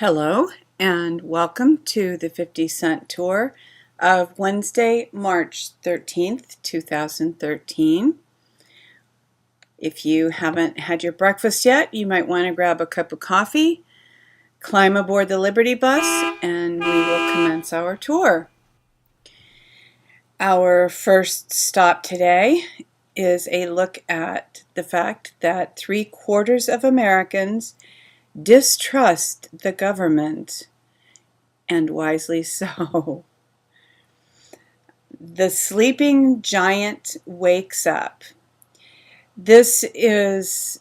Hello and welcome to the 50-cent tour of Wednesday, March 13th, 2013. If you haven't had your breakfast yet, you might want to grab a cup of coffee, climb aboard the Liberty Bus, and we will commence our tour. Our first stop today is a look at the fact that 3/4 of Americans distrust the government, and wisely so. The sleeping giant wakes up. This is,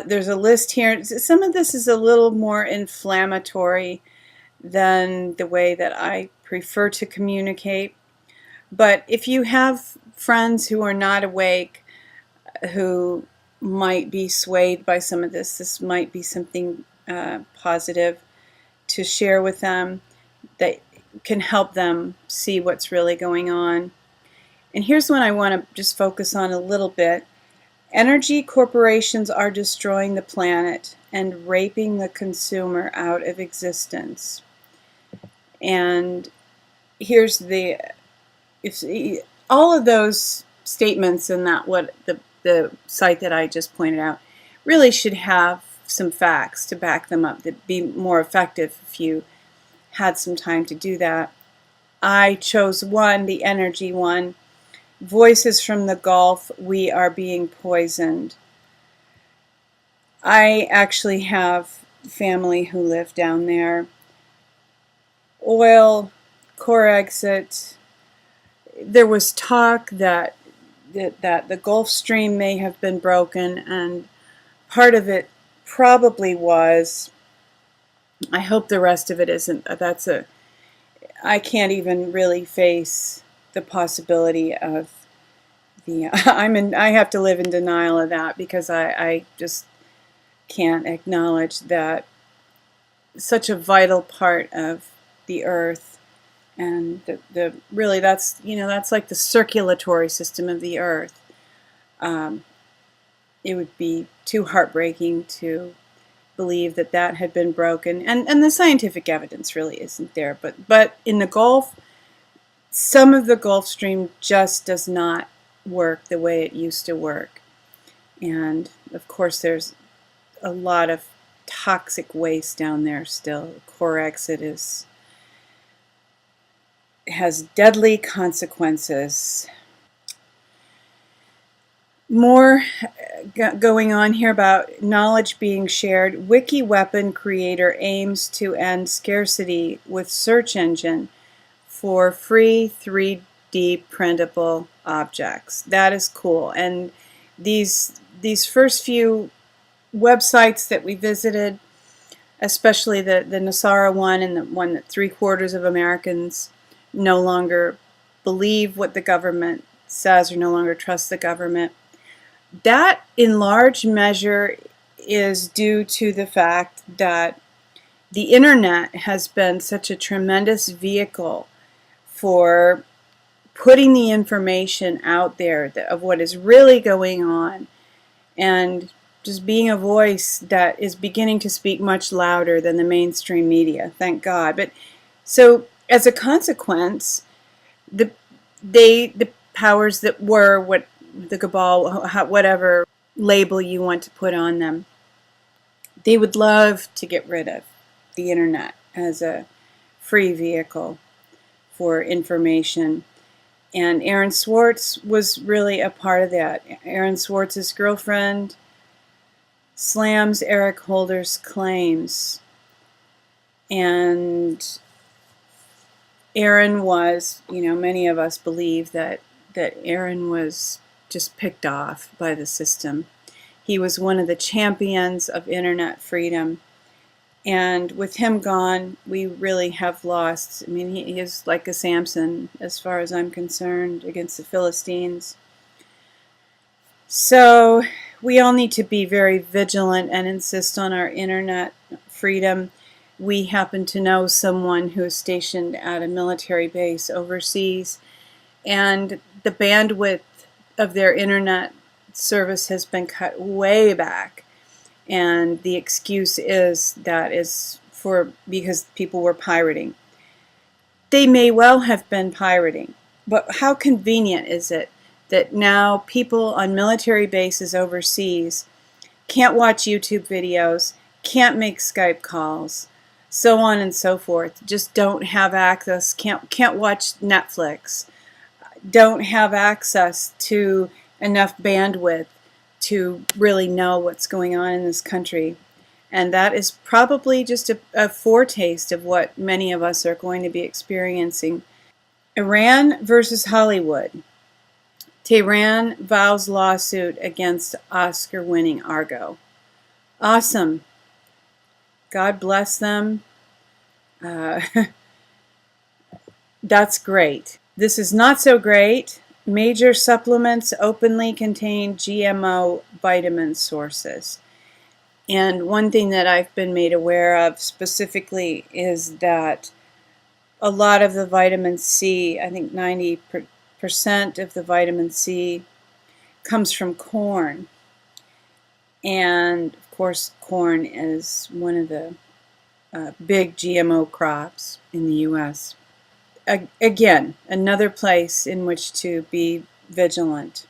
there's a list here. Some of this is a little more inflammatory than the way that I prefer to communicate. But if you have friends who are not awake, who might be swayed by some of this, this might be something positive to share with them that can help them see what's really going on. And here's one I want to just focus on a little bit. Energy corporations are destroying the planet and raping the consumer out of existence. And here's all of those statements and that what the site that I just pointed out really should have some facts to back them up that'd be more effective if you had some time to do that. I chose one, the energy one. Voices from the Gulf, we are being poisoned. I actually have family who live down there. Oil, core exit. There was talk that the Gulf Stream may have been broken, and part of it probably was. I hope the rest of it isn't. I can't even really face the possibility of I have to live in denial of that, because I just can't acknowledge that such a vital part of the earth, and really that's like the circulatory system of the earth. It would be too heartbreaking to believe that that had been broken, and the scientific evidence really isn't there. But in the Gulf, some of the Gulf Stream just does not work the way it used to work, and of course there's a lot of toxic waste down there still. Core exit has deadly consequences. More going on here about knowledge being shared. Wikiweapon creator aims to end scarcity with search engine for free 3D printable objects. That is cool. And these first few websites that we visited, especially the Nasara one and the one that 3/4 of Americans no longer believe what the government says or no longer trust the government, that in large measure is due to the fact that the internet has been such a tremendous vehicle for putting the information out there of what is really going on, and just being a voice that is beginning to speak much louder than the mainstream media, thank God. But so as a consequence, the powers that were, what the cabal, whatever label you want to put on them, they would love to get rid of the internet as a free vehicle for information. And Aaron Swartz was really a part of that. Aaron Swartz's girlfriend slams Eric Holder's claims, and Aaron was, many of us believe that Aaron was just picked off by the system. He was one of the champions of internet freedom, and with him gone, we really have lost. I mean, he is like a Samson, as far as I'm concerned, against the Philistines. So we all need to be very vigilant and insist on our internet freedom. We happen to know someone who is stationed at a military base overseas, and the bandwidth of their internet service has been cut way back, and the excuse is that is because people were pirating. They may well have been pirating, but how convenient is it that now people on military bases overseas can't watch YouTube videos, can't make Skype calls, so on and so forth, just don't have access, can't watch Netflix, don't have access to enough bandwidth to really know what's going on in this country. And that is probably just a foretaste of what many of us are going to be experiencing. Iran versus Hollywood. Tehran vows lawsuit against Oscar-winning Argo. Awesome. God bless them. That's great. This is not so great. Major supplements openly contain GMO vitamin sources. And one thing that I've been made aware of specifically is that a lot of the vitamin C, I think 90% of the vitamin C comes from corn. And of course, corn is one of the big GMO crops in the U.S. Again, another place in which to be vigilant.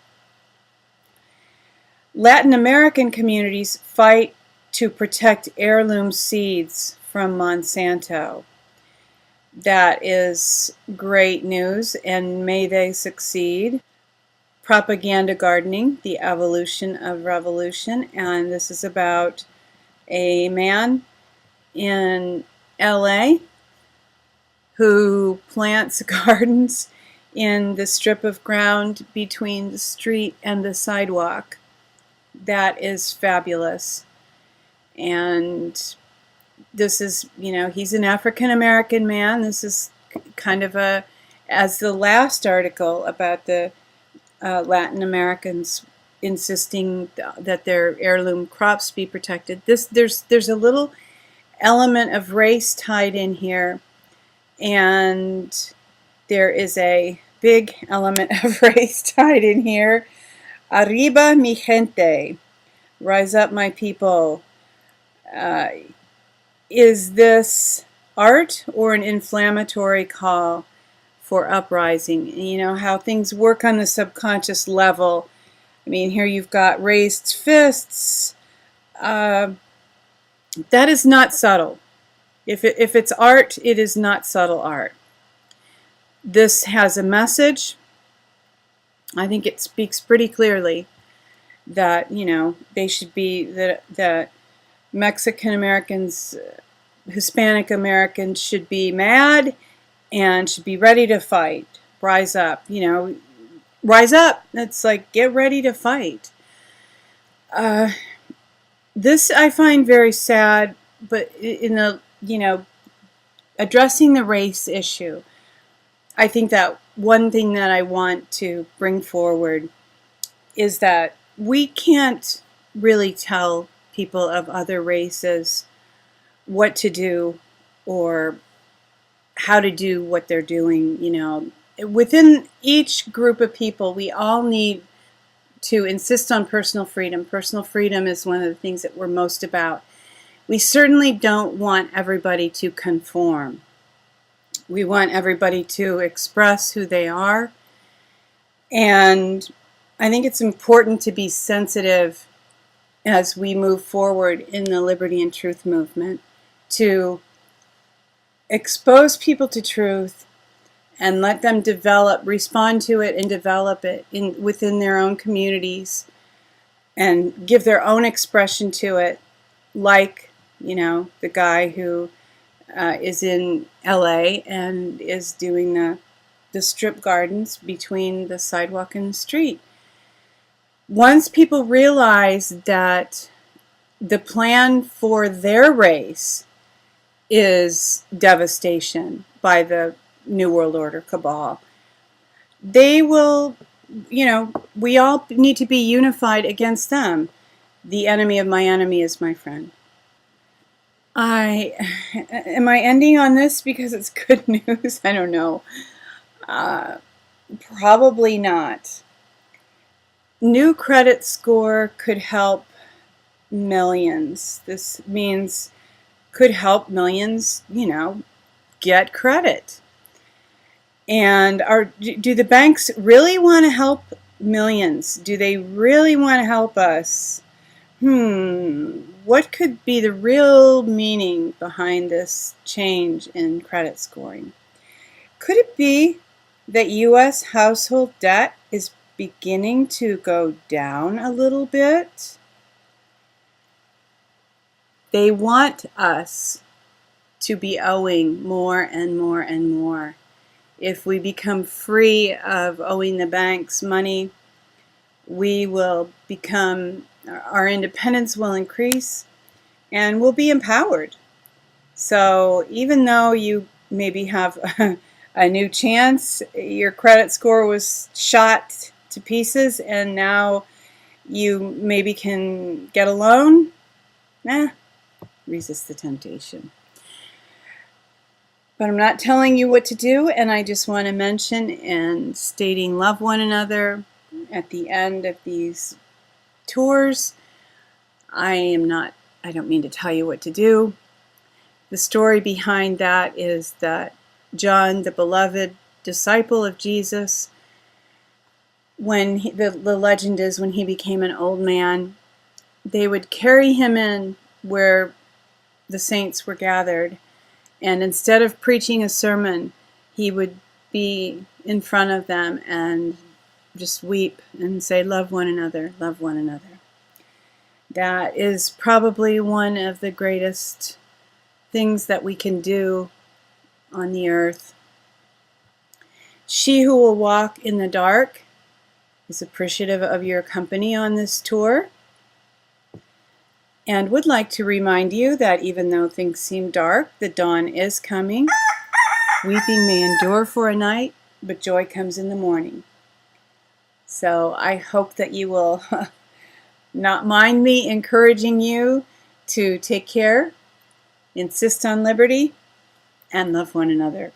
Latin American communities fight to protect heirloom seeds from Monsanto. That is great news, and may they succeed. Propaganda gardening, the evolution of revolution, and this is about a man in LA who plants gardens in the strip of ground between the street and the sidewalk. That is fabulous. And this is, he's an African American man. This is kind of as the last article about the Latin Americans insisting that their heirloom crops be protected. There's a little element of race tied in here, and there is a big element of race tied in here. Arriba mi gente, rise up my people. Is this art or an inflammatory call for uprising? You know how things work on the subconscious level. I mean, here you've got raised fists. That is not subtle. If it's art, it is not subtle art. This has a message. I think it speaks pretty clearly that, they should be, that Mexican Americans, Hispanic Americans should be mad and should be ready to fight. Rise up, rise up. It's like, get ready to fight. This I find very sad, but in the, addressing the race issue, I think that one thing that I want to bring forward is that we can't really tell people of other races what to do or how to do what they're doing. Within each group of people, we all need to insist on personal freedom. Personal freedom is one of the things that we're most about. We certainly don't want everybody to conform. We want everybody to express who they are. And I think it's important to be sensitive as we move forward in the liberty and truth movement to expose people to truth and let them respond to it and develop it within their own communities and give their own expression to it, like, the guy who is in LA and is doing the strip gardens between the sidewalk and the street. Once people realize that the plan for their race is devastation by the New World Order cabal, they will, we all need to be unified against them. The enemy of my enemy is my friend. Am I ending on this because it's good news? I don't know. Probably not. New credit score could help millions. This means could help millions, get credit. And do the banks really want to help millions? Do they really want to help us? What could be the real meaning behind this change in credit scoring? Could it be that U.S. household debt is beginning to go down a little bit? They want us to be owing more and more and more. If we become free of owing the banks money, we will become, our independence will increase, and we'll be empowered. So even though you maybe have a new chance, your credit score was shot to pieces, and now you maybe can get a loan, resist the temptation. But I'm not telling you what to do, and I just want to mention in stating love one another at the end of these tours, I don't mean to tell you what to do. The story behind that is that John, the beloved disciple of Jesus, the legend is when he became an old man, they would carry him in where the saints were gathered. And instead of preaching a sermon, he would be in front of them and just weep and say, love one another, love one another. That is probably one of the greatest things that we can do on the earth. She who will walk in the dark is appreciative of your company on this tour, and would like to remind you that even though things seem dark, the dawn is coming. Weeping may endure for a night, but joy comes in the morning. So I hope that you will not mind me encouraging you to take care, insist on liberty, and love one another.